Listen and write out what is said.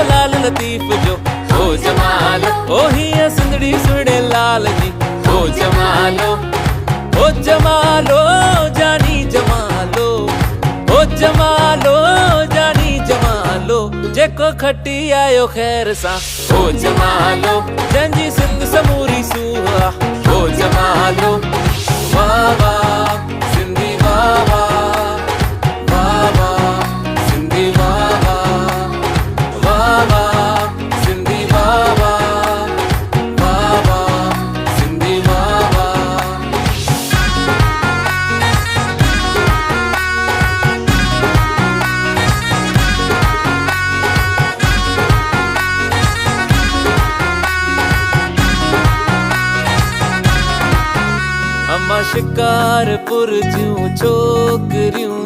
वो लाल लतीफ जो हो जमालो, ओ हिया सुंदड़ी सुने लाल जी हो जमालो, ओ जमालो जानी जमालो, ओ जमालो जानी जमालो, जेको खट्टी आयो खैर सा हो जमालो, जंजी सिंध समूरी सूहा हो जमालो। वाह वाह सिंधी वाह वाह, वाह वाह सिंधी वाह वाह, वाह वाह सिंधी वाह वाह, वाह वाह सिंधी वाह वाह। अम्मा शिकारपुर जूं छोकरियूं